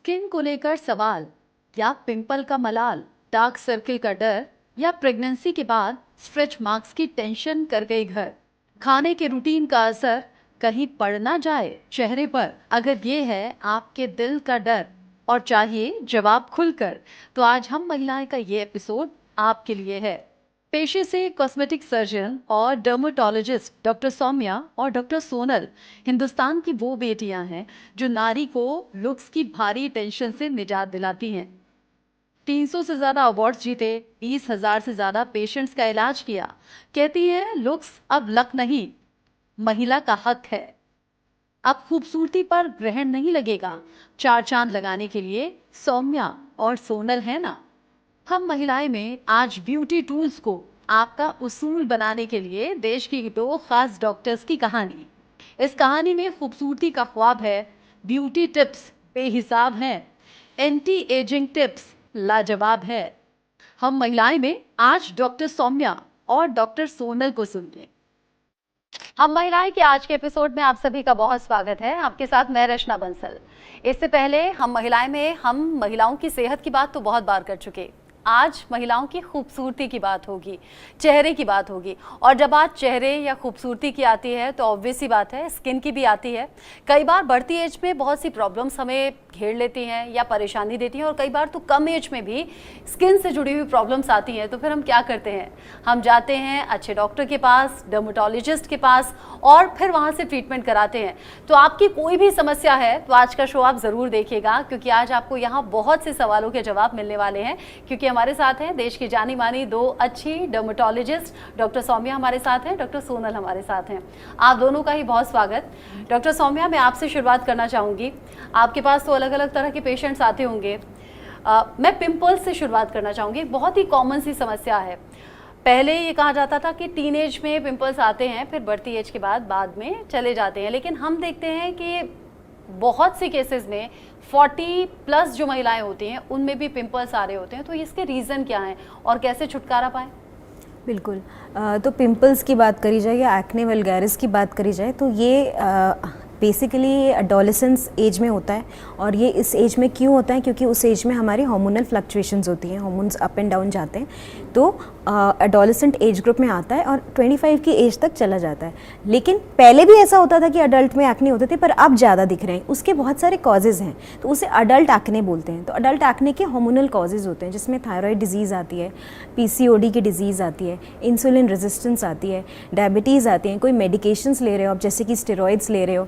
Skin को लेकर सवाल या पिंपल का मलाल, डार्क सर्किल का डर या प्रेगनेंसी के बाद स्ट्रेच मार्क्स की टेंशन कर गई घर। खाने के रूटीन का असर कहीं पड़ ना जाए चेहरे पर। अगर ये है आपके दिल का डर और चाहिए जवाब खुलकर, तो आज हम महिलाएं का ये एपिसोड आपके लिए है। पेशे से कॉस्मेटिक सर्जन और डर्मेटोलॉजिस्ट डॉक्टर सौम्या और डॉक्टर सोनल हिंदुस्तान की वो बेटियां हैं जो नारी को लुक्स की भारी टेंशन से निजात दिलाती हैं। 300 से ज्यादा अवार्ड्स जीते, 20,000 से ज्यादा पेशेंट्स का इलाज किया। कहती है लुक्स अब लक नहीं, महिला का हक है। अब खूबसूरती पर ग्रहण नहीं लगेगा, 4 चांद लगाने के लिए सौम्या और सोनल है ना। हम महिलाएं में आज ब्यूटी टूल्स को आपका उसूल बनाने के लिए देश की 2 खास डॉक्टर्स की कहानी। इस कहानी में खूबसूरती का ख्वाब है, ब्यूटी टिप्स बेहिसाब हैं, एंटी एजिंग टिप्स लाजवाब है। हम महिलाएं में आज डॉक्टर सौम्या और डॉक्टर सोनल को सुनिए। हम महिलाएं के आज के एपिसोड में आप सभी का बहुत स्वागत है। आपके साथ मैं रचना बंसल। इससे पहले हम महिलाओं की सेहत की बात तो बहुत बार कर चुके। आज महिलाओं की खूबसूरती की बात होगी, चेहरे की बात होगी। और जब बात चेहरे या खूबसूरती की आती है तो ऑब्वियस ही बात है, स्किन की भी आती है। कई बार बढ़ती एज में बहुत सी प्रॉब्लम्स हमें घेर लेती हैं या परेशानी देती हैं, और कई बार तो कम एज में भी स्किन से जुड़ी हुई प्रॉब्लम्स आती हैं। तो फिर हम क्या करते हैं, हम जाते हैं अच्छे डॉक्टर के पास, डर्मेटोलॉजिस्ट के पास, और फिर वहाँ से ट्रीटमेंट कराते हैं। तो आपकी कोई भी समस्या है तो आज का शो आप ज़रूर देखिएगा, क्योंकि आज आपको यहाँ बहुत से सवालों के जवाब मिलने वाले हैं। क्योंकि हमारे साथ हैं देश की जानी मानी 2 अच्छी डर्मेटोलॉजिस्ट, डॉक्टर सौम्या हमारे साथ हैं, डॉक्टर सोनल हमारे साथ हैं। आप दोनों का ही बहुत स्वागत। डॉक्टर सौम्या, मैं आपसे शुरुआत करना चाहूँगी। आपके पास तो अलग अलग तरह के पेशेंट्स आते होंगे। मैं पिंपल्स से शुरुआत करना चाहूँगी। बहुत ही कॉमन सी समस्या है। पहले ये कहा जाता था कि टीनेज में पिंपल्स आते हैं, फिर बढ़ती एज के बाद में चले जाते हैं। लेकिन हम देखते हैं कि बहुत से केसेस में 40 प्लस जो महिलाएं होती हैं उनमें भी पिंपल्स आ रहे होते हैं। तो इसके रीज़न क्या हैं और कैसे छुटकारा पाएं? बिल्कुल। तो पिंपल्स की बात करी जाए या एक्ने वल्गैरिस की बात करी जाए तो ये बेसिकली एडोलेसेंस एज में होता है। और ये इस एज में क्यों होता है, क्योंकि उस एज में हमारी हार्मोनल फ्लक्चुएशंस होती हैं, हार्मोन्स अप एंड डाउन जाते हैं। तो एडोलेसेंट एज ग्रुप में आता है और 25 की एज तक चला जाता है। लेकिन पहले भी ऐसा होता था कि अडल्ट में एक्ने होते थे, पर अब ज़्यादा दिख रहे हैं। उसके बहुत सारे कॉजेज़ हैं, तो उसे अडल्ट एक्ने बोलते हैं। तो अडल्ट एक्ने के हार्मोनल कॉजेज़ होते हैं, जिसमें थायराइड डिजीज़ आती है, PCOD की डिजीज़ आती है, इंसुलिन रेजिस्टेंस आती है, डायबिटीज़ आती हैं, कोई मेडिकेशंस ले रहे हो आप, जैसे कि स्टेरॉइड्स ले रहे हो।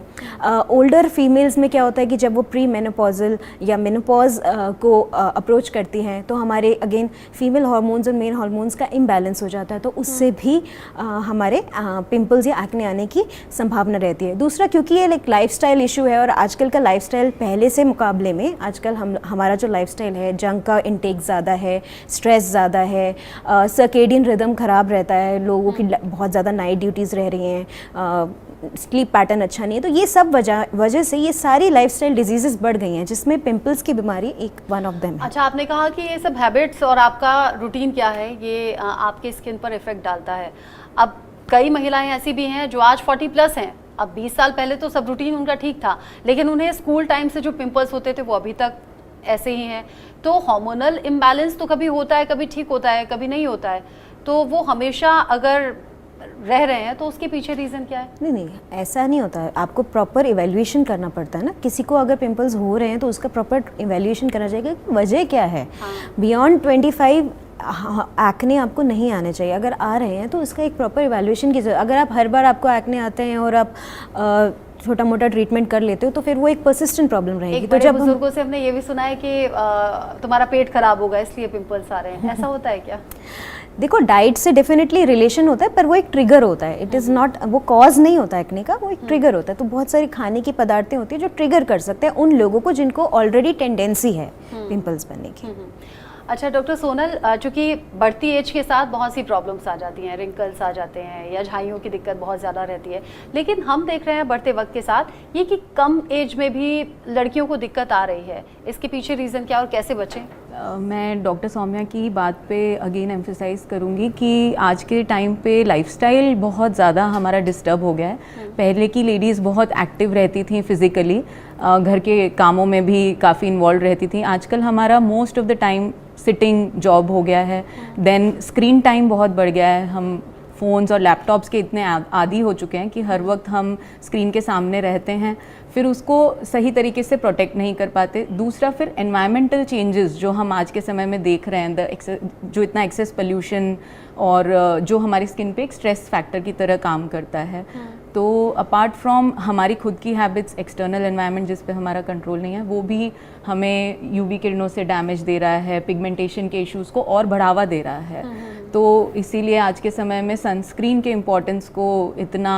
ओल्डर फीमेल्स में क्या होता है कि जब वो प्री मेनोपॉजल या मेनोपॉज को अप्रोच करती हैं, तो हमारे अगेन फीमेल हार्मोन्स और मेल हार्मोन्स का इम्बैलेंस हो जाता है। तो उससे भी हमारे पिंपल्स या एक्ने आने की संभावना रहती है। दूसरा, क्योंकि ये लाइफस्टाइल इशू है, और आजकल का लाइफस्टाइल पहले से मुकाबले में आजकल हमारा जो लाइफस्टाइल है, जंक का इंटेक ज़्यादा है, स्ट्रेस ज़्यादा है, सर्केडियन रिदम ख़राब रहता है, लोगों की बहुत ज़्यादा नाइट ड्यूटीज़ रह रही हैं, स्लीप पैटर्न अच्छा नहीं है। तो ये सब वजह से ये सारी लाइफस्टाइल डिजीजेस बढ़ गई हैं, जिसमें पिंपल्स की बीमारी एक वन ऑफ देम है। अच्छा, आपने कहा कि ये सब हैबिट्स और आपका रूटीन क्या है, ये आपके स्किन पर इफेक्ट डालता है। अब कई महिलाएं ऐसी भी हैं जो आज 40 प्लस हैं। अब 20 साल पहले तो सब रूटीन उनका ठीक था, लेकिन उन्हें स्कूल टाइम से जो पिंपल्स होते थे वो अभी तक ऐसे ही हैं। तो हार्मोनल इम्बैलेंस तो कभी होता है, कभी ठीक होता है, कभी नहीं होता है। तो वो हमेशा अगर रह रहे हैं तो उसके पीछे रीज़न क्या है? नहीं, ऐसा नहीं होता है। आपको प्रॉपर इवैल्यूएशन करना पड़ता है ना। किसी को अगर पिंपल्स हो रहे हैं तो उसका प्रॉपर इवैल्यूएशन करना चाहिए कि वजह क्या है। बियॉन्ड 25 एक्ने आपको नहीं आने चाहिए। अगर आ रहे हैं तो इसका एक प्रॉपर इवैल्यूएशन की जरूरत। अगर आप हर बार आपको एक्ने आते हैं और आप छोटा मोटा ट्रीटमेंट कर लेते हो तो फिर वो एक पर्सिस्टेंट प्रॉब्लम रहेगी। तो जब बुजुर्गों से हमने ये भी सुना है कि तुम्हारा पेट खराब होगा इसलिए पिंपल्स आ रहे हैं, ऐसा होता है क्या? देखो, डाइट से डेफिनेटली रिलेशन होता है, पर वो एक ट्रिगर होता है। इट इज़ नॉट, वो कॉज नहीं होता एक्ने का, वो एक ट्रिगर होता है। तो बहुत सारी खाने की पदार्थें होती है जो ट्रिगर कर सकते हैं उन लोगों को जिनको ऑलरेडी टेंडेंसी है पिंपल्स बनने की। अच्छा डॉक्टर सोनल, चूँकि बढ़ती एज के साथ बहुत सी प्रॉब्लम्स आ जाती हैं, रिंकल्स आ जाते हैं या झाइयों की दिक्कत बहुत ज़्यादा रहती है, लेकिन हम देख रहे हैं बढ़ते वक्त के साथ ये कि कम एज में भी लड़कियों को दिक्कत आ रही है। इसके पीछे रीज़न क्या और कैसे बचें? मैं डॉक्टर सौम्या की बात पे अगेन एम्फेसाइज करूँगी कि आज के टाइम पे लाइफस्टाइल बहुत ज़्यादा हमारा डिस्टर्ब हो गया है। पहले की लेडीज़ बहुत एक्टिव रहती थी फिज़िकली, घर के कामों में भी काफ़ी इन्वॉल्व रहती थी। आजकल हमारा most of the time sitting job हो गया है, देन स्क्रीन टाइम बहुत बढ़ गया है। हम फ़ोन्स और लैपटॉप्स के इतने आदी हो चुके हैं कि हर वक्त हम स्क्रीन के सामने रहते हैं, फिर उसको सही तरीके से प्रोटेक्ट नहीं कर पाते। दूसरा फिर एनवायरमेंटल चेंजेस जो हम आज के समय में देख रहे हैं, जो इतना एक्सेस पोल्यूशन और जो हमारी स्किन पे एक स्ट्रेस फैक्टर की तरह काम करता है। तो अपार्ट फ्रॉम हमारी खुद की हैबिट्स, एक्सटर्नल एनवायरनमेंट जिस पे हमारा कंट्रोल नहीं है, वो भी हमें यूवी किरणों से डैमेज दे रहा है, पिगमेंटेशन के इश्यूज़ को और बढ़ावा दे रहा है। तो इसीलिए आज के समय में सनस्क्रीन के इम्पोर्टेंस को इतना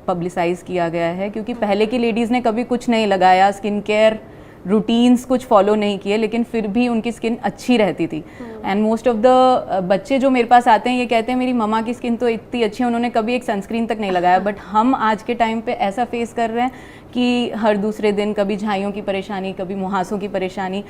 पब्लिसाइज किया गया है, क्योंकि पहले की लेडीज़ ने कभी कुछ नहीं लगाया, स्किन केयर रूटीन्स कुछ फॉलो नहीं किए, लेकिन फिर भी उनकी स्किन अच्छी रहती थी। एंड मोस्ट ऑफ द बच्चे जो मेरे पास आते हैं ये कहते हैं मेरी मम्मा की स्किन तो इतनी अच्छी है, उन्होंने कभी एक सनस्क्रीन तक नहीं लगाया। बट हम आज के टाइम पे ऐसा फेस कर रहे हैं कि हर दूसरे दिन कभी झाइयों की परेशानी, कभी मुहासों की परेशानी।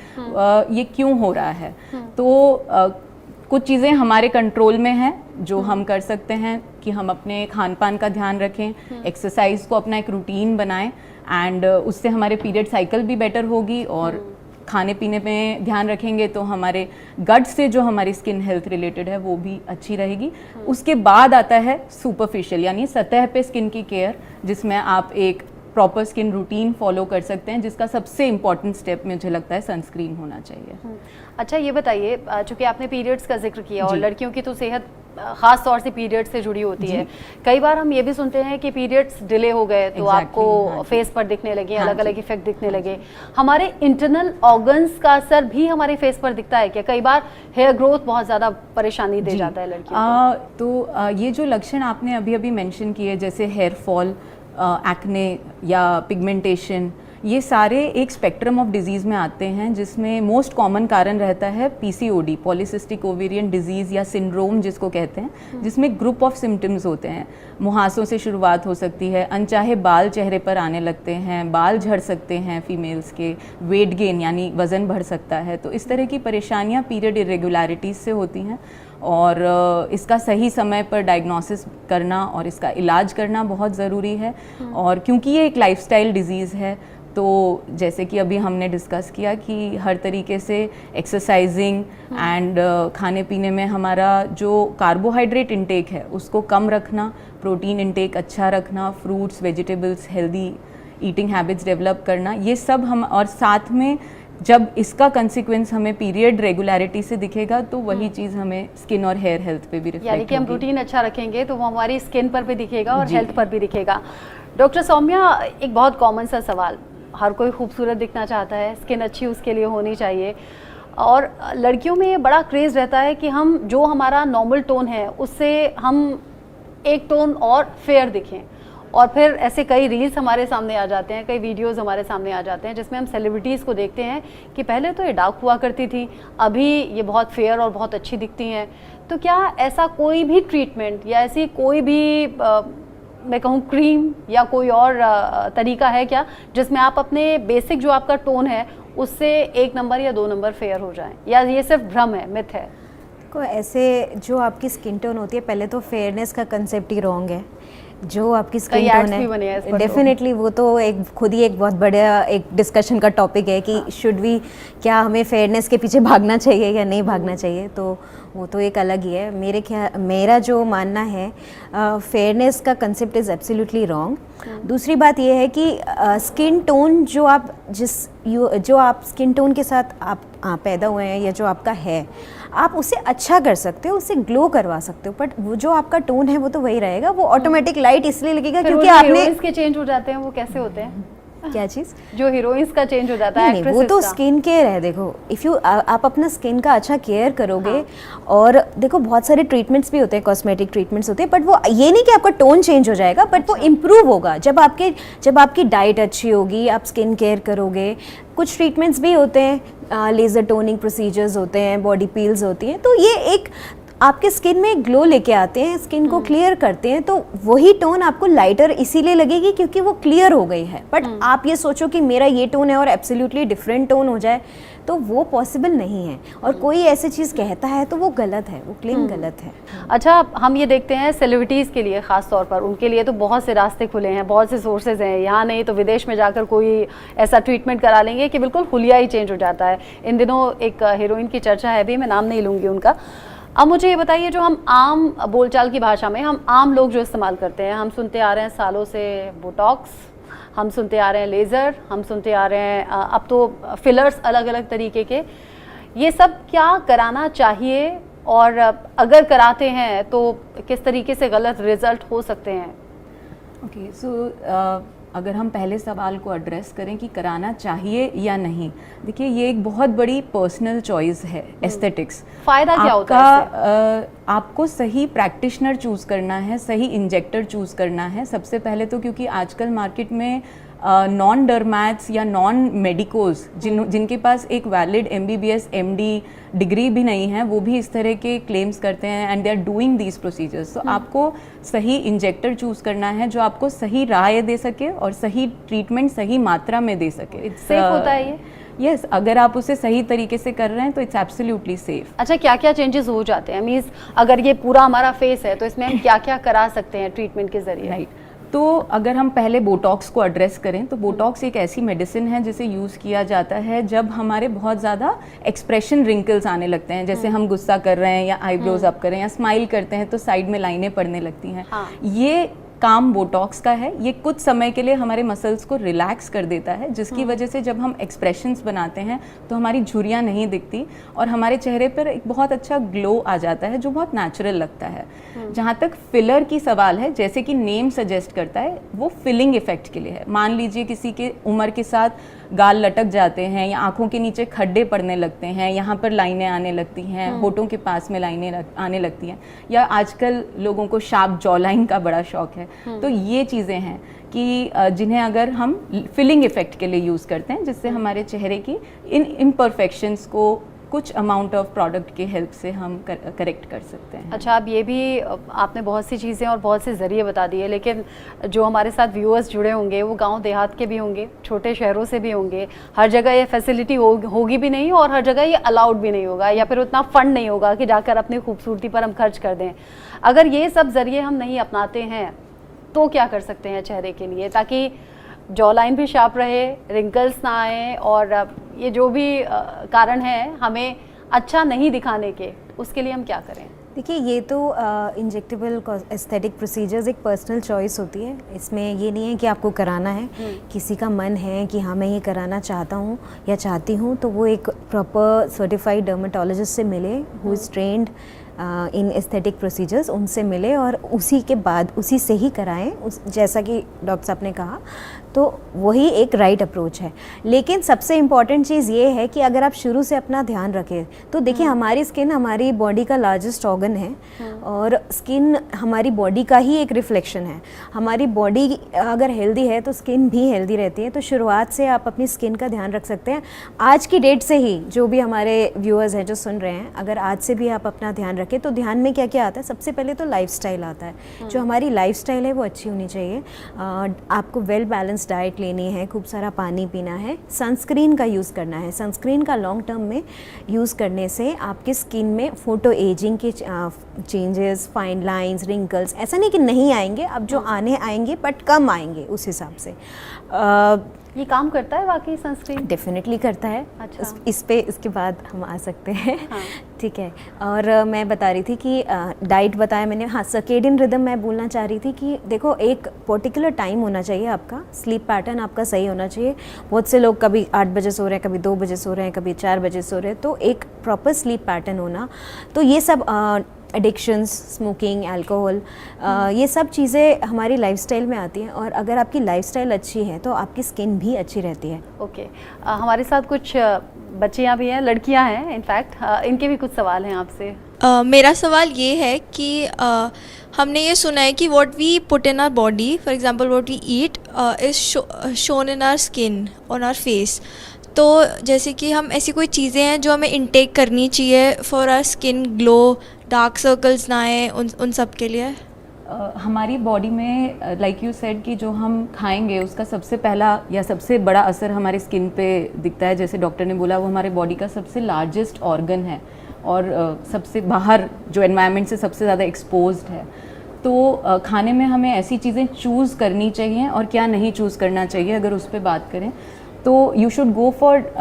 ये क्यों हो रहा है? तो कुछ चीज़ें हमारे कंट्रोल में हैं जो हम कर सकते हैं कि हम अपने खान पान का ध्यान रखें, एक्सरसाइज को अपना एक रूटीन बनाएं, एंड उससे हमारे पीरियड साइकिल भी बेटर होगी। और खाने पीने में ध्यान रखेंगे तो हमारे गट से जो हमारी स्किन हेल्थ रिलेटेड है वो भी अच्छी रहेगी। उसके बाद आता है सुपरफिशियल यानी सतह पे स्किन की केयर, जिसमें आप एक प्रॉपर स्किन रूटीन फॉलो कर सकते हैं, जिसका सबसे इम्पॉर्टेंट स्टेप मुझे लगता है सनस्क्रीन होना चाहिए। अच्छा, ये बताइए, चूंकि आपने पीरियड्स का जिक्र किया और लड़कियों की तो सेहत खास तौर से पीरियड्स से जुड़ी होती है। कई बार हम ये भी सुनते हैं कि पीरियड्स डिले हो गए तो आपको फेस पर दिखने लगे, अलग अलग इफेक्ट दिखने लगे। हमारे इंटरनल ऑर्गन्स का असर भी हमारे फेस पर दिखता है क्या? कई बार हेयर ग्रोथ बहुत ज़्यादा परेशानी दे जाता है लड़कियों को। तो ये जो लक्षण आपने अभी अभी मेंशन किए, जैसे हेयर फॉल, एक्ने या पिगमेंटेशन, ये सारे एक स्पेक्ट्रम ऑफ डिजीज़ में आते हैं, जिसमें मोस्ट कॉमन कारण रहता है पीसीओडी, पॉलीसिस्टिक ओवेरियन डिजीज़ या सिंड्रोम जिसको कहते हैं, जिसमें ग्रुप ऑफ सिम्टम्स होते हैं। मुहासों से शुरुआत हो सकती है, अनचाहे बाल चेहरे पर आने लगते हैं, बाल झड़ सकते हैं फीमेल्स के, वेट गेन यानी वज़न बढ़ सकता है। तो इस तरह की परेशानियाँ पीरियड इरेगुलरिटीज़ से होती हैं, और इसका सही समय पर डायग्नोसिस करना और इसका इलाज करना बहुत ज़रूरी है। और क्योंकि ये एक लाइफस्टाइल डिजीज़ है, तो जैसे कि अभी हमने डिस्कस किया कि हर तरीके से एक्सरसाइजिंग एंड खाने पीने में हमारा जो कार्बोहाइड्रेट इंटेक है उसको कम रखना, प्रोटीन इंटेक अच्छा रखना, fruits, vegetables, healthy eating habits develop करना, ये सब हम, और साथ में जब इसका कंसिक्वेंस हमें पीरियड रेगुलरिटी से दिखेगा तो वही चीज़ हमें स्किन और हेयर हेल्थ पे भी रिफ्लेक्ट होगी। यानी कि हम रूटीन अच्छा रखेंगे तो वो हमारी स्किन पर भी दिखेगा और हेल्थ पर भी दिखेगा। डॉक्टर सौम्या, एक बहुत कॉमन सा सवाल, हर कोई खूबसूरत दिखना चाहता है, स्किन अच्छी उसके लिए होनी चाहिए, और लड़कियों में ये बड़ा क्रेज़ रहता है कि हम जो हमारा नॉर्मल टोन है उससे हम एक टोन और फेयर दिखें। और फिर ऐसे कई रील्स हमारे सामने आ जाते हैं, कई वीडियोस हमारे सामने आ जाते हैं जिसमें हम सेलिब्रिटीज़ को देखते हैं कि पहले तो ये डार्क हुआ करती थी, अभी ये बहुत फेयर और बहुत अच्छी दिखती हैं। तो क्या ऐसा कोई भी ट्रीटमेंट या ऐसी कोई भी मैं कहूँ क्रीम या कोई और तरीका है क्या जिसमें आप अपने बेसिक जो आपका टोन है उससे 1 नंबर या 2 नंबर फेयर हो जाएं, या ये सिर्फ भ्रम है, मिथ है? को ऐसे जो आपकी स्किन टोन होती है, पहले तो फेयरनेस का कंसेप्ट ही रॉन्ग है। जो आपकी स्किन टोन है डेफिनेटली वो तो एक खुद ही एक बहुत बड़ा एक डिस्कशन का टॉपिक है कि शुड वी, क्या हमें फेयरनेस के पीछे भागना चाहिए या नहीं भागना चाहिए, तो वो तो एक अलग ही है। मेरा जो मानना है, फेयरनेस का कंसेप्ट इज़ एब्सोल्युटली रॉन्ग। दूसरी बात ये है कि स्किन टोन जो आप स्किन टोन के साथ आप पैदा हुए हैं या जो आपका है, आप उसे अच्छा कर सकते हो, उसे ग्लो करवा सकते हो, बट वो जो आपका टोन है वो तो वही रहेगा। वो ऑटोमेटिक लाइट इसलिए लगेगा क्योंकि आपने इसके चेंज हो जाते हैं। वो कैसे होते हैं? क्या चीज़? जो हीरोइंस का चेंज हो जाता है, नहीं, वो तो स्किन केयर है। देखो, इफ़ यू आप अपना स्किन का अच्छा केयर करोगे, और देखो बहुत सारे ट्रीटमेंट्स भी होते हैं, कॉस्मेटिक ट्रीटमेंट्स होते हैं, बट वो ये नहीं कि आपका टोन चेंज हो जाएगा, बट वो इम्प्रूव होगा जब आपकी डाइट अच्छी होगी, आप स्किन केयर करोगे। कुछ ट्रीटमेंट्स भी होते हैं, लेज़र टोनिंग प्रोसीजर्स होते हैं, बॉडी पील्स होती हैं, तो ये एक आपके स्किन में ग्लो लेके आते हैं, स्किन को क्लियर करते हैं, तो वही टोन आपको लाइटर इसीलिए लगेगी क्योंकि वो क्लियर हो गई है। बट आप ये सोचो कि मेरा ये टोन है और एब्सोल्युटली डिफरेंट टोन हो जाए, तो वो पॉसिबल नहीं है। और कोई ऐसी चीज़ कहता है तो वो गलत है, वो क्लेम गलत है। अच्छा, हम ये देखते हैं सेलिब्रिटीज़ के लिए ख़ास तौर पर, उनके लिए तो बहुत से रास्ते खुले हैं, बहुत से सोर्सेज हैं, यहाँ नहीं तो विदेश में जाकर कोई ऐसा ट्रीटमेंट करा लेंगे कि बिल्कुल हुलिया ही चेंज हो जाता है। इन दिनों एक हीरोइन की चर्चा है भी, मैं नाम नहीं लूँगी उनका। अब मुझे ये बताइए, जो हम आम बोलचाल की भाषा में हम आम लोग जो इस्तेमाल करते हैं, हम सुनते आ रहे हैं सालों से बोटॉक्स, हम सुनते आ रहे हैं लेज़र, हम सुनते आ रहे हैं अब तो फिलर्स अलग अलग तरीके के, ये सब क्या कराना चाहिए और अगर कराते हैं तो किस तरीके से गलत रिजल्ट हो सकते हैं? ओके, सो अगर हम पहले सवाल को एड्रेस करें कि कराना चाहिए या नहीं, देखिए ये एक बहुत बड़ी पर्सनल चॉइस है एस्थेटिक्स। फ़ायदा क्या होता है इससे? आपको सही प्रैक्टिशनर चूज़ करना है, सही इंजेक्टर चूज़ करना है सबसे पहले तो, क्योंकि आजकल मार्केट में नॉन डर्मैट्स या नॉन मेडिकोज जिनके पास एक वैलिड MBBS MD डिग्री भी नहीं है, वो भी इस तरह के क्लेम्स करते हैं and they are doing these procedures. तो आपको सही इंजेक्टर चूज़ करना है जो आपको सही राय दे सके और सही ट्रीटमेंट सही मात्रा में दे सके। सेफ होता है ये? यस, अगर आप उसे सही तरीके से कर रहे हैं तो इट्स एब्सोल्युटली सेफ। अच्छा, क्या क्या चेंजेस हो जाते हैं? मीन्स अगर ये पूरा हमारा फेस है तो इसमें हम क्या क्या करा सकते हैं ट्रीटमेंट के जरिए? राइट, तो अगर हम पहले बोटॉक्स को एड्रेस करें तो बोटॉक्स एक ऐसी मेडिसिन है जिसे यूज़ किया जाता है जब हमारे बहुत ज़्यादा एक्सप्रेशन रिंकल्स आने लगते हैं, जैसे हम गुस्सा कर रहे हैं या आईब्रोज अप कर रहे हैं या स्माइल करते हैं तो साइड में लाइनें पड़ने लगती हैं। हाँ। ये काम बोटॉक्स का है। ये कुछ समय के लिए हमारे मसल्स को रिलैक्स कर देता है, जिसकी वजह से जब हम एक्सप्रेशंस बनाते हैं तो हमारी झुर्रियाँ नहीं दिखती और हमारे चेहरे पर एक बहुत अच्छा ग्लो आ जाता है जो बहुत नेचुरल लगता है। जहाँ तक फिलर की सवाल है, जैसे कि नेम सजेस्ट करता है, वो फिलिंग इफेक्ट के लिए है। मान लीजिए किसी के उम्र के साथ गाल लटक जाते हैं या आंखों के नीचे खड्डे पड़ने लगते हैं, यहाँ पर लाइनें आने लगती हैं, होठों के पास में लाइनें आने लगती हैं, या आजकल लोगों को शार्प जॉ लाइन का बड़ा शौक है। तो ये चीज़ें हैं कि जिन्हें अगर हम फिलिंग इफेक्ट के लिए यूज़ करते हैं, जिससे हमारे चेहरे की इन इम्परफेक्शंस को कुछ अमाउंट ऑफ प्रोडक्ट की हेल्प से हम करेक्ट कर सकते हैं। अच्छा, अब ये भी आपने बहुत सी चीज़ें और बहुत से ज़रिए बता दिए, लेकिन जो हमारे साथ व्यूअर्स जुड़े होंगे वो गांव देहात के भी होंगे, छोटे शहरों से भी होंगे, हर जगह ये फैसिलिटी होगी भी नहीं और हर जगह ये अलाउड भी नहीं होगा, या फिर उतना फंड नहीं होगा कि जाकर अपनी खूबसूरती पर हम खर्च कर दें। अगर ये सब ज़रिए हम नहीं अपनाते हैं तो क्या कर सकते हैं चेहरे के लिए, ताकि जॉ लाइन भी शार्प रहे, रिंकल्स ना आए और ये जो भी कारण है हमें अच्छा नहीं दिखाने के, उसके लिए हम क्या करें? देखिए, ये तो इंजेक्टेबल एस्थेटिक प्रोसीजर्स एक पर्सनल चॉइस होती है। इसमें ये नहीं है कि आपको कराना है, किसी का मन है कि हाँ मैं ये कराना चाहता हूँ या चाहती हूँ, तो वो एक प्रॉपर सर्टिफाइड डर्मेटोलॉजिस्ट से मिले who is trend in aesthetic procedures, उनसे मिले और उसी के बाद उसी से ही कराएं। जैसा कि डॉक्टर साहब ने कहा, तो वही एक राइट अप्रोच है। लेकिन सबसे इम्पॉर्टेंट चीज़ ये है कि अगर आप शुरू से अपना ध्यान रखें तो देखिए, हमारी स्किन हमारी बॉडी का लार्जेस्ट ऑर्गन है और स्किन हमारी बॉडी का ही एक रिफ्लेक्शन है। हमारी बॉडी अगर हेल्दी है तो स्किन भी हेल्दी रहती है। तो शुरुआत से आप अपनी स्किन का ध्यान रख सकते हैं। आज की डेट से ही जो भी हमारे व्यूअर्स हैं जो सुन रहे हैं, अगर आज से भी आप अपना ध्यान रखें तो ध्यान में क्या क्या आता है? सबसे पहले तो लाइफस्टाइल आता है। जो हमारी लाइफस्टाइल है वो अच्छी होनी चाहिए। आपको वेल बैलेंस डाइट लेनी है, खूब सारा पानी पीना है, सनस्क्रीन का यूज़ करना है। सनस्क्रीन का लॉन्ग टर्म में यूज़ करने से आपकी स्किन में फोटो एजिंग के चेंजेस, फाइन लाइंस, रिंकल्स ऐसा नहीं कि नहीं आएंगे, अब जो आने आएंगे बट कम आएंगे उस हिसाब से। ये काम करता है वाकई सनस्क्रीन? डेफिनेटली करता है। अच्छा। इस पे इसके बाद हम आ सकते हैं। हाँ। ठीक है। और मैं बता रही थी कि डाइट बताया मैंने। हाँ, सर्केडियन रिदम मैं बोलना चाह रही थी कि देखो, एक पर्टिकुलर टाइम होना चाहिए आपका, स्लीप पैटर्न आपका सही होना चाहिए। बहुत से लोग कभी 8 बजे सो रहे हैं, कभी 2 बजे सो रहे हैं, कभी 4 बजे सो रहे हैं, तो एक प्रॉपर स्लीप पैटर्न होना। तो ये सब एडिक्शंस, स्मोकिंग, अल्कोहल, ये सब चीज़ें हमारी लाइफस्टाइल में आती हैं और अगर आपकी लाइफस्टाइल अच्छी है तो आपकी स्किन भी अच्छी रहती है। ओके। हमारे साथ कुछ बच्चियाँ भी हैं, लड़कियाँ हैं इनफैक्ट, इनके भी कुछ सवाल हैं आपसे। मेरा सवाल ये है कि हमने ये सुना है कि what we put in our body, for example what we eat is shown in our skin, on our face. तो जैसे कि हम ऐसी कोई चीज़ें हैं जो हमें इनटेक करनी चाहिए for our skin glow dark circles ना आए, उन सब के लिए? हमारी बॉडी में लाइक यू सेड कि जो हम खाएंगे उसका सबसे पहला या सबसे बड़ा असर हमारे स्किन पे दिखता है। जैसे डॉक्टर ने बोला, वो हमारे बॉडी का सबसे लार्जेस्ट ऑर्गन है और सबसे बाहर जो एनवायरनमेंट से सबसे ज़्यादा एक्सपोज्ड है। तो खाने में हमें ऐसी चीज़ें चूज़ करनी चाहिए और क्या नहीं चूज़ करना चाहिए। अगर उस पर बात करें तो you should go for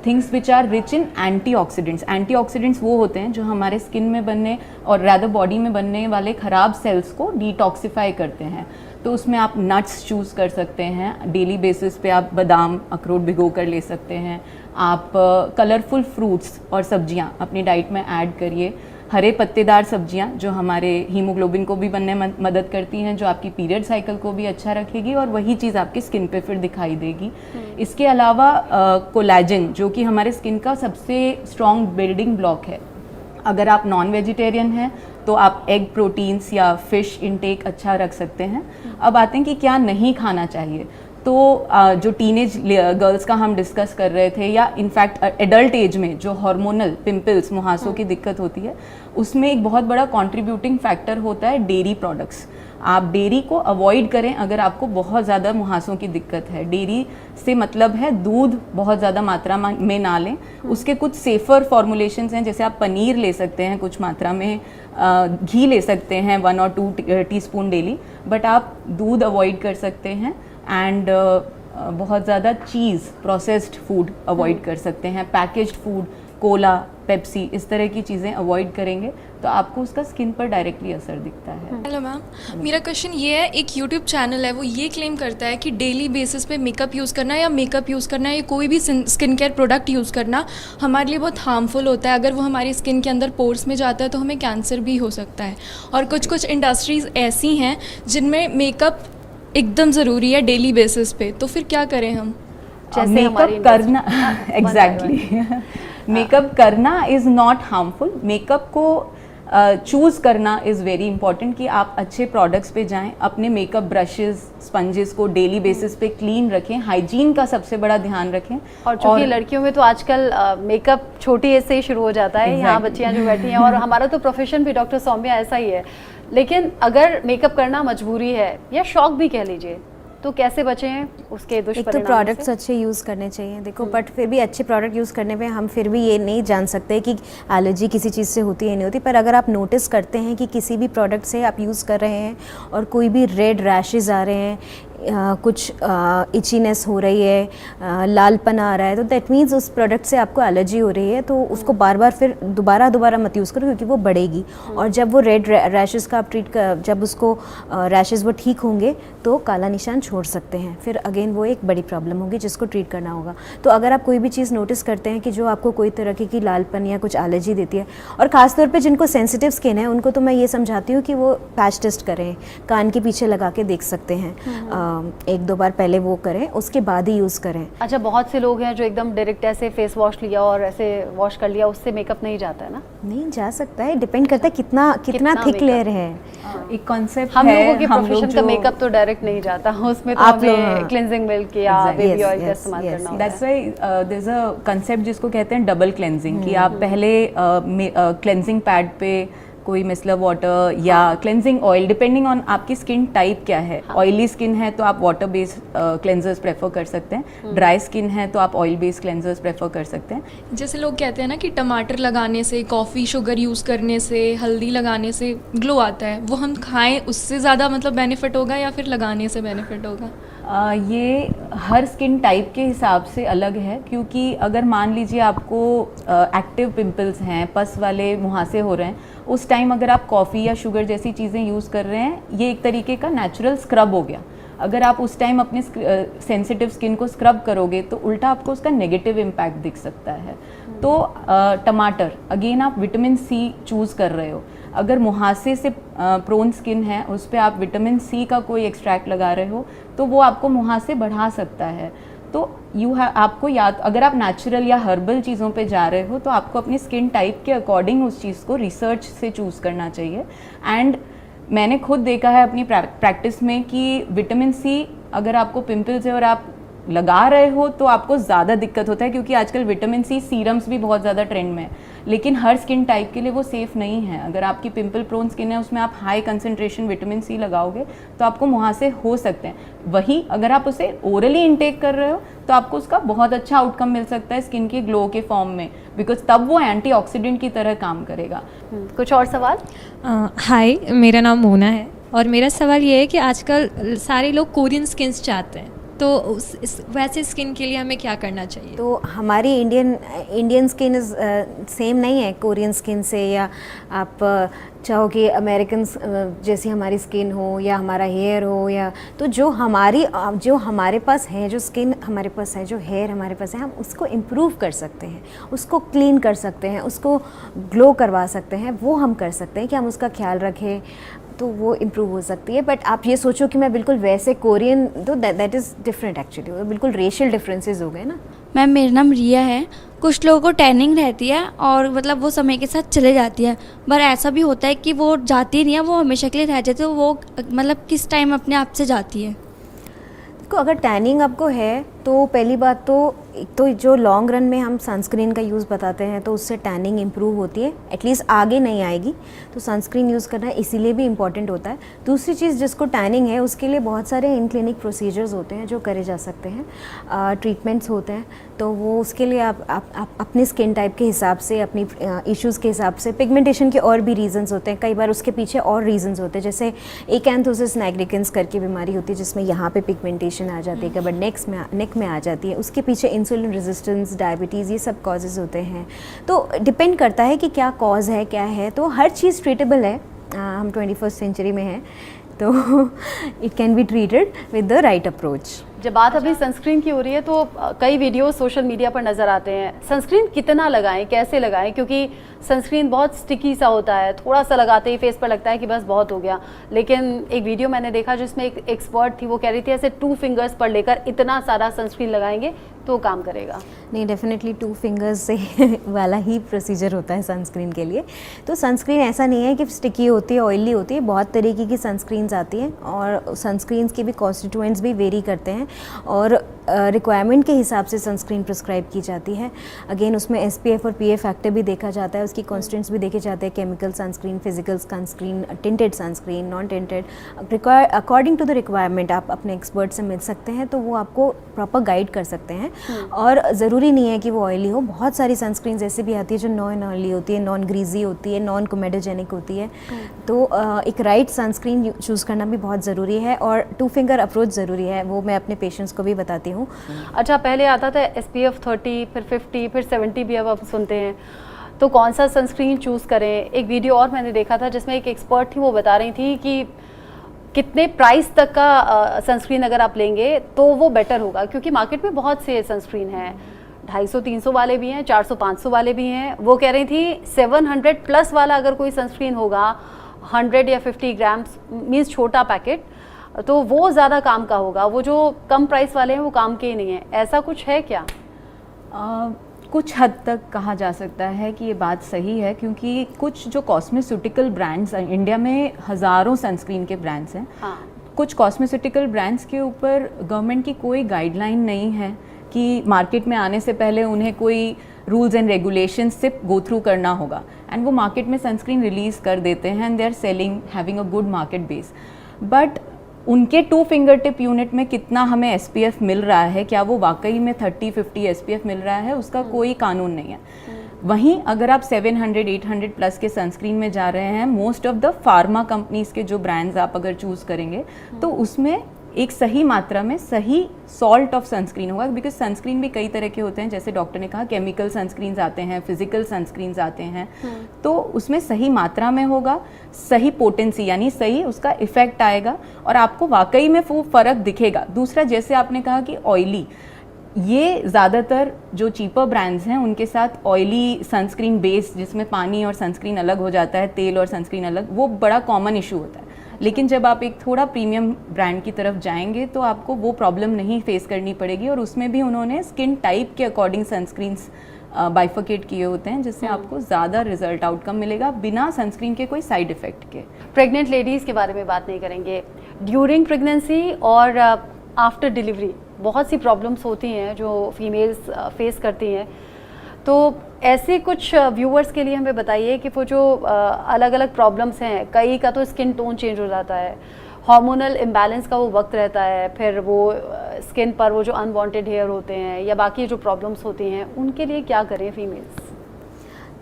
things which are rich in antioxidants. Antioxidants वो होते हैं जो हमारे स्किन में बनने और रैदर बॉडी में बनने वाले ख़राब सेल्स को डिटॉक्सिफाई करते हैं। तो उसमें आप नट्स चूज़ कर सकते हैं, डेली बेसिस पे आप बादाम अखरोट भिगो कर ले सकते हैं। आप कलरफुल फ्रूट्स और सब्जियां अपनी डाइट में ऐड करिए। हरे पत्तेदार सब्जियां जो हमारे हीमोग्लोबिन को भी बनने में मदद करती हैं, जो आपकी पीरियड साइकिल को भी अच्छा रखेगी और वही चीज़ आपकी स्किन पे फिर दिखाई देगी। इसके अलावा कोलेजन जो कि हमारे स्किन का सबसे स्ट्रॉन्ग बिल्डिंग ब्लॉक है। अगर आप नॉन वेजिटेरियन हैं तो आप एग प्रोटीन्स या फिश इनटेक अच्छा रख सकते हैं। अब आते हैं कि क्या नहीं खाना चाहिए। तो जो टीनेज गर्ल्स का हम डिस्कस कर रहे थे या इनफैक्ट एडल्ट एज में जो हार्मोनल पिंपल्स मुहासों की दिक्कत होती है, उसमें एक बहुत बड़ा कंट्रीब्यूटिंग फैक्टर होता है डेयरी प्रोडक्ट्स। आप डेयरी को अवॉइड करें अगर आपको बहुत ज़्यादा मुहासों की दिक्कत है। डेयरी से मतलब है दूध बहुत ज़्यादा मात्रा में ना लें। उसके कुछ सेफ़र फॉर्मुलेशंस हैं, जैसे आप पनीर ले सकते हैं कुछ मात्रा में, घी ले सकते हैं 1 और 2 टीस्पून डेली, बट आप दूध अवॉइड कर सकते हैं। एंड बहुत ज़्यादा चीज़ प्रोसेस्ड फूड अवॉइड कर सकते हैं। पैकेज्ड फूड, कोला, पेप्सी, इस तरह की चीज़ें अवॉइड करेंगे तो आपको उसका स्किन पर डायरेक्टली असर दिखता है। हेलो मैम, मेरा क्वेश्चन ये है, एक यूट्यूब चैनल है वो ये क्लेम करता है कि डेली बेसिस पे मेकअप यूज़ करना या मेकअप यूज़ करना या कोई भी स्किन केयर प्रोडक्ट यूज़ करना हमारे लिए बहुत हार्मफुल होता है। अगर वो हमारी स्किन के अंदर पोर्स में जाता है तो हमें कैंसर भी हो सकता है। और कुछ कुछ इंडस्ट्रीज़ ऐसी हैं जिनमें मेकअप एकदम ज़रूरी है डेली बेसिस पे, तो फिर क्या करें हम? जैसे हमारी मेकअप करना एग्जैक्टली मेकअप करना इज़ नॉट हार्मफुल। मेकअप को चूज़ करना इज़ वेरी इंपॉर्टेंट कि आप अच्छे प्रोडक्ट्स पे जाएं। अपने मेकअप ब्रशेस, स्पंजेस को डेली बेसिस पे क्लीन रखें। हाइजीन का सबसे बड़ा ध्यान रखें। और चूंकि लड़कियों में तो आजकल मेकअप छोटी एज से ही शुरू हो जाता है। यहाँ बच्चियाँ जो बैठी हैं, और हमारा तो प्रोफेशन भी डॉक्टर सौम्या ऐसा ही है। लेकिन अगर मेकअप करना मजबूरी है या शौक भी कह लीजिए, तो कैसे बचें उसके दुष्परिणामों से? एक तो प्रोडक्ट्स अच्छे यूज़ करने चाहिए, देखो, बट फिर भी अच्छे प्रोडक्ट यूज़ करने पे हम फिर भी ये नहीं जान सकते कि एलर्जी किसी चीज़ से होती है नहीं होती। पर अगर आप नोटिस करते हैं कि किसी भी प्रोडक्ट से आप यूज़ कर रहे हैं और कोई भी रेड रैशेज़ आ रहे हैं, कुछ इचीनेस हो रही है, लालपन आ रहा है, तो दैट मीन्स उस प्रोडक्ट से आपको एलर्जी हो रही है। तो उसको बार बार फिर दोबारा मत यूज़ करो, क्योंकि वो बढ़ेगी। और जब वो रेड रैशेज़ का आप जब उसको रैशेज़ वो ठीक होंगे तो काला निशान छोड़ सकते हैं। फिर अगेन वो एक बड़ी प्रॉब्लम होगी जिसको ट्रीट करना होगा। तो अगर आप कोई भी चीज़ नोटिस करते हैं कि जो आपको कोई तरह की लालपन या कुछ एलर्जी देती है, और ख़ासतौर पे जिनको सेंसिटिव स्किन है उनको तो मैं ये समझाती हूँ कि वो पैच टेस्ट करें, कान के पीछे लगा के देख सकते हैं। 1-2 बार पहले वो करें, उसके बाद ही यूज़ करें। अच्छा, बहुत से लोग हैं जो एकदम डायरेक्ट ऐसे फेस वॉश लिया और ऐसे वॉश कर लिया, उससे मेकअप नहीं जाता है ना? नहीं जा सकता है, डिपेंड करता है कितना थिक लेयर है। एक कॉन्सेप्ट हम है, लोगों के हम प्रोफेशन लोग का जो मेकअप तो डायरेक्ट नहीं जाता, उसमें तो आप लोग, हमें हाँ। क्लेंजिंग मिल्क या Exactly. बेबी ऑयल का Yes, इस्तेमाल yes, करना होता दैट्स है। Why there is a concept जिसको कहते हैं डबल क्लेंजिंग, कि आप पहले क्लेंजिंग पैड पे कोई मिसलर वाटर या क्लेंजिंग ऑयल, डिपेंडिंग ऑन आपकी स्किन टाइप क्या है। ऑयली स्किन है तो आप वाटर बेस्ड क्लेंजर्स प्रेफर कर सकते हैं। ड्राई स्किन है तो आप ऑयल बेस्ड क्लेंजर्स प्रेफर कर सकते हैं। जैसे लोग कहते हैं ना कि टमाटर लगाने से, कॉफ़ी शुगर यूज़ करने से, हल्दी लगाने से ग्लो आता है, वो हम खाएं उससे ज़्यादा मतलब बेनिफिट होगा या फिर लगाने से बेनिफिट होगा? ये हर स्किन टाइप के हिसाब से अलग है, क्योंकि अगर मान लीजिए आपको एक्टिव पिंपल्स हैं, पस वाले मुहासे हो रहे हैं, उस टाइम अगर आप कॉफ़ी या शुगर जैसी चीज़ें यूज़ कर रहे हैं, ये एक तरीके का नेचुरल स्क्रब हो गया। अगर आप उस टाइम अपने सेंसिटिव स्किन को स्क्रब करोगे तो उल्टा आपको उसका नेगेटिव इम्पैक्ट दिख सकता है। तो टमाटर, अगेन आप विटामिन सी चूज़ कर रहे हो। अगर मुहासे से प्रोन स्किन है, उस पर आप विटामिन सी का कोई एक्सट्रैक्ट लगा रहे हो तो वो आपको मुहासे बढ़ा सकता है। तो आपको याद, अगर आप नेचुरल या हर्बल चीज़ों पे जा रहे हो तो आपको अपनी स्किन टाइप के अकॉर्डिंग उस चीज़ को रिसर्च से चूज़ करना चाहिए। एंड मैंने खुद देखा है अपनी प्रैक्टिस में कि विटामिन सी, अगर आपको पिंपल्स है और आप लगा रहे हो तो आपको ज़्यादा दिक्कत होता है, क्योंकि आजकल विटामिन सी सीरम्स भी बहुत ज़्यादा ट्रेंड में है, लेकिन हर स्किन टाइप के लिए वो सेफ़ नहीं है। अगर आपकी पिंपल प्रोन स्किन है उसमें आप हाई कंसंट्रेशन विटामिन सी लगाओगे तो आपको मुहासे हो सकते हैं। वही अगर आप उसे ओरली इंटेक कर रहे हो तो आपको उसका बहुत अच्छा आउटकम मिल सकता है स्किन के ग्लो के फॉर्म में, बिकॉज तब वो एंटीऑक्सीडेंट की तरह काम करेगा। कुछ और सवाल? हाय, मेरा नाम मोना है और मेरा सवाल ये है कि आजकल सारे लोग कोरियन स्किन्स चाहते हैं, तो वैसे स्किन के लिए हमें क्या करना चाहिए? तो हमारी इंडियन स्किन सेम नहीं है कोरियन स्किन से, या आप चाहो कि अमेरिकन जैसी हमारी स्किन हो या हमारा हेयर हो, या तो जो हमारे पास है, जो स्किन हमारे पास है, जो हेयर हमारे पास है, हम उसको इम्प्रूव कर सकते हैं, उसको क्लीन कर सकते हैं, उसको ग्लो करवा सकते हैं। वो हम कर सकते हैं कि हम उसका ख्याल रखें तो वो इम्प्रूव हो सकती है। बट आप ये सोचो कि मैं बिल्कुल वैसे कोरियन, तो दैट इज़ डिफरेंट एक्चुअली, बिल्कुल रेशियल डिफरेंसेस हो गए ना। मैम मेरा नाम रिया है। कुछ लोगों को टैनिंग रहती है और मतलब वो समय के साथ चले जाती है, पर ऐसा भी होता है कि वो जाती नहीं है, वो हमेशा के लिए रह जाती है। तो वो मतलब किस टाइम अपने आप से जाती है? देखो, अगर टैनिंग आपको है तो पहली बात तो एक तो जो लॉन्ग रन में हम सनस्क्रीन का यूज़ बताते हैं तो उससे टैनिंग इम्प्रूव होती है, एटलीस्ट आगे नहीं आएगी। तो सनस्क्रीन यूज़ करना इसीलिए भी इम्पॉर्टेंट होता है। दूसरी चीज़, जिसको टैनिंग है उसके लिए बहुत सारे इन क्लिनिक प्रोसीजर्स होते हैं जो करे जा सकते हैं, ट्रीटमेंट्स होते हैं। तो वो उसके लिए आप अपनी स्किन टाइप के हिसाब से, अपनी इश्यूज़ के हिसाब से, पिगमेंटेशन के और भी रीजंस होते हैं, कई बार उसके पीछे और रीजंस होते हैं। जैसे एकांथोसिस निग्रिकेंस करके बीमारी होती है जिसमें यहाँ पे पिगमेंटेशन आ जाती है, कई बार नेक में आ जाती है, उसके पीछे इंसुलिन रेजिस्टेंस, डायबिटीज़, ये सब कॉजेज़ होते हैं। तो डिपेंड करता है कि क्या कॉज है, क्या है। तो हर चीज़ ट्रीटेबल है, हम 21st सेंचुरी में हैं, तो it can be treated with the right approach. जब बात अभी सनस्क्रीन की हो रही है तो कई वीडियो सोशल मीडिया पर नज़र आते हैं। सनस्क्रीन कितना लगाएं, कैसे लगाएं? क्योंकि सनस्क्रीन बहुत स्टिकी सा होता है, थोड़ा सा लगाते ही फेस पर लगता है कि बस बहुत हो गया। लेकिन एक वीडियो मैंने देखा जिसमें एक एक्सपर्ट थी, वो कह रही थी ऐसे 2 फिंगर्स पर लेकर इतना सारा सनस्क्रीन लगाएंगे तो काम करेगा। नहीं, डेफिनेटली 2 फिंगर्स से वाला ही प्रोसीजर होता है सनस्क्रीन के लिए। तो सनस्क्रीन ऐसा नहीं है कि स्टिकी होती है, ऑयली होती है, बहुत तरीके की सनस्क्रीन्स आती हैं और सनस्क्रीन्स के भी कॉन्स्टिट्यूएंट्स भी वेरी करते हैं और रिक्वायरमेंट के हिसाब से सनस्क्रीन प्रिस्क्राइब की जाती है। अगेन उसमें SPF और PA फैक्टर भी देखा जाता है, उसकी कॉन्स्टेंट्स भी देखे जाते हैं, chemical sunscreen, physical sunscreen, tinted sunscreen, non tinted, according to the requirement आप अपने एक्सपर्ट से मिल सकते हैं, तो वो आपको प्रॉपर गाइड कर सकते हैं। और ज़रूरी नहीं है कि वो ऑयली हो, बहुत सारी सनस्क्रीन ऐसे भी आती है जो नॉन ऑयली होती है, नॉन ग्रीजी होती है, नॉन कोमेडोजेनिक होती है। तो एक राइट सनस्क्रीन चूज़ करना भी बहुत ज़रूरी है और 2 फिंगर अप्रोच ज़रूरी है, वो मैं अपने पेशेंट्स को भी बताती हूँ। अच्छा, पहले आता था SPF 30, फिर 50, फिर 70 भी अब आप सुनते हैं, तो कौन सा सनस्क्रीन चूज़ करें? एक वीडियो और मैंने देखा था जिसमें एक एक्सपर्ट थी, वो बता रही थी कि कितने प्राइस तक का सनस्क्रीन अगर आप लेंगे तो वो बेटर होगा, क्योंकि मार्केट में बहुत से सनस्क्रीन हैं, 250-300 वाले भी हैं, 400-500 वाले भी हैं। वो कह रही थी 700 प्लस वाला अगर कोई सनस्क्रीन होगा, 100 या 50 ग्राम्स मीन्स छोटा पैकेट, तो वो ज़्यादा काम का होगा। वो जो कम प्राइस वाले हैं वो काम के ही नहीं है। ऐसा कुछ है क्या? कुछ हद तक कहा जा सकता है कि ये बात सही है, क्योंकि कुछ जो कॉस्मेस्यूटिकल ब्रांड्स, इंडिया में हज़ारों सनस्क्रीन के ब्रांड्स हैं। हाँ। कुछ कॉस्मेस्यूटिकल ब्रांड्स के ऊपर गवर्नमेंट की कोई गाइडलाइन नहीं है कि मार्केट में आने से पहले उन्हें कोई रूल्स एंड रेगुलेशंस से गो थ्रू करना होगा, एंड वो मार्केट में सनस्क्रीन रिलीज़ कर देते हैं and they are selling, having a good market base. But उनके 2 फिंगर टिप यूनिट में कितना हमें SPF मिल रहा है, क्या वो वाकई में 30-50 SPF मिल रहा है, उसका कोई कानून नहीं है। वहीं अगर आप 700-800 प्लस के सनस्क्रीन में जा रहे हैं, most of the pharma companies के जो ब्रांड्स आप अगर चूज़ करेंगे तो उसमें एक सही मात्रा में सही सॉल्ट ऑफ सनस्क्रीन होगा, बिकॉज सनस्क्रीन भी कई तरह के होते हैं, जैसे डॉक्टर ने कहा केमिकल सनस्क्रीन्स आते हैं, फिजिकल सनस्क्रीन्स आते हैं, तो उसमें सही मात्रा में होगा, सही पोटेंसी यानी सही उसका इफेक्ट आएगा और आपको वाकई में वो फ़र्क दिखेगा। दूसरा, जैसे आपने कहा कि ऑयली, ये ज़्यादातर जो चीपर ब्रांड्स हैं उनके साथ ऑयली सनस्क्रीन बेस जिसमें पानी और सनस्क्रीन अलग हो जाता है, तेल और सनस्क्रीन अलग, वो बड़ा कॉमन इशू होता है। लेकिन जब आप एक थोड़ा प्रीमियम ब्रांड की तरफ जाएंगे तो आपको वो प्रॉब्लम नहीं फेस करनी पड़ेगी, और उसमें भी उन्होंने स्किन टाइप के अकॉर्डिंग सनस्क्रीन्स बाइफिकेट किए होते हैं, जिससे आपको ज़्यादा रिजल्ट आउटकम मिलेगा बिना सनस्क्रीन के कोई साइड इफ़ेक्ट के। प्रेग्नेंट लेडीज़ के बारे में बात नहीं करेंगे, ड्यूरिंग प्रेगनेंसी और आफ्टर डिलीवरी बहुत सी प्रॉब्लम्स होती हैं जो फीमेल्स फेस करती हैं, तो ऐसे कुछ व्यूअर्स के लिए हमें बताइए कि वो जो अलग अलग प्रॉब्लम्स हैं, कई का तो स्किन टोन चेंज हो जाता है, हार्मोनल इम्बैलेंस का वो वक्त रहता है, फिर वो स्किन पर वो जो अनवांटेड हेयर होते हैं या बाकी जो प्रॉब्लम्स होती हैं, उनके लिए क्या करें फीमेल्स?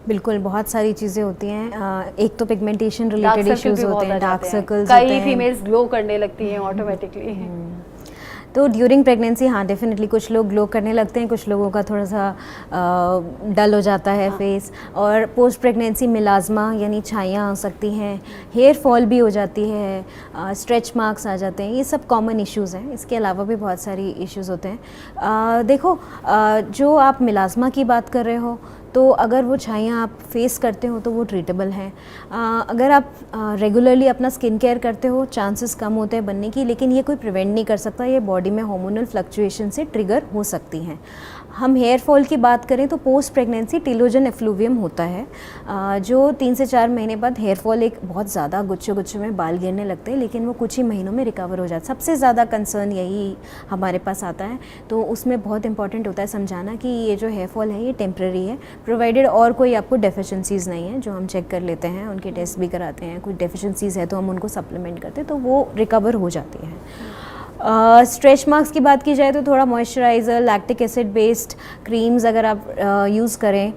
बिल्कुल, बहुत सारी चीज़ें होती हैं। एक तो पिगमेंटेशन रिलेटेड इश्यूज होते हैं, डार्क सर्कल्स होते कई हैं। फीमेल्स ग्लो करने लगती हैं ऑटोमेटिकली। तो ड्यूरिंग प्रेगनेंसी हाँ डेफिनेटली कुछ लोग ग्लो करने लगते हैं, कुछ लोगों का थोड़ा सा डल हो जाता है फेस, और पोस्ट प्रेगनेंसी मिलाज़मा यानी छाइयाँ हो सकती हैं, हेयर फॉल भी हो जाती है, स्ट्रेच मार्क्स आ जाते हैं, ये सब कॉमन इश्यूज़ हैं। इसके अलावा भी बहुत सारी इश्यूज़ होते हैं। देखो, जो आप मिलाज़मा की बात कर रहे हो, तो अगर वो छाइयाँ आप फेस करते हो तो वो ट्रीटेबल हैं। अगर आप रेगुलरली अपना स्किन केयर करते हो, चांसेस कम होते हैं बनने की, लेकिन ये कोई प्रिवेंट नहीं कर सकता, ये बॉडी में हार्मोनल फ्लक्चुएशन से ट्रिगर हो सकती हैं। हम हेयर फॉल की बात करें तो पोस्ट प्रेगनेंसी टेलोजन एफ्लूवियम होता है, जो 3 से 4 महीने बाद हेयर फॉल एक बहुत ज़्यादा गुच्छे गुच्छे में बाल गिरने लगते हैं, लेकिन वो कुछ ही महीनों में रिकवर हो जाता है। सबसे ज़्यादा कंसर्न यही हमारे पास आता है, तो उसमें बहुत इंपॉर्टेंट होता है समझाना कि ये जो हेयर फॉल है ये टेम्प्रेरी है, प्रोवाइडेड और कोई आपको डेफिशिएंसीज़ नहीं है, जो हम चेक कर लेते हैं, उनके टेस्ट भी कराते हैं, कुछ डेफिशिएंसीज़ है तो हम उनको सप्लीमेंट करते हैं, तो वो रिकवर हो जाती है। स्ट्रेच मार्क्स की बात की जाए तो थोड़ा moisturiser, lactic acid based creams अगर आप यूज़ करें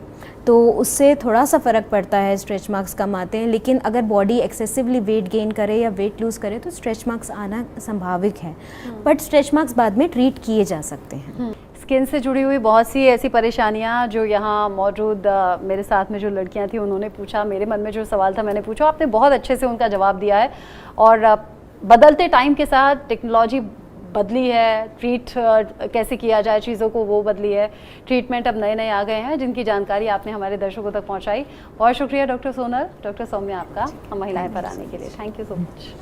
तो उससे थोड़ा सा फ़र्क पड़ता है, स्ट्रेच मार्क्स कम आते हैं। लेकिन अगर बॉडी एक्सेसिवली वेट गेन करे या वेट लूज़ करे तो स्ट्रेच मार्क्स आना संभाविक है, बट स्ट्रेच मार्क्स बाद में ट्रीट किए जा सकते हैं। स्किन से जुड़ी हुई बहुत सी ऐसी परेशानियां जो यहाँ मौजूद मेरे साथ में जो लड़कियां थी उन्होंने पूछा, मेरे मन में जो सवाल था मैंने पूछा, आपने बहुत अच्छे से उनका जवाब दिया है। और बदलते टाइम के साथ टेक्नोलॉजी बदली है, ट्रीट कैसे किया जाए चीज़ों को वो बदली है, ट्रीटमेंट अब नए नए आ गए हैं जिनकी जानकारी आपने हमारे दर्शकों तक पहुंचाई। बहुत शुक्रिया डॉक्टर सोनल, डॉक्टर सौम्या आपका हम महिलाएं पर आने के लिए। Thank you so much.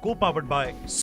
Co-powered by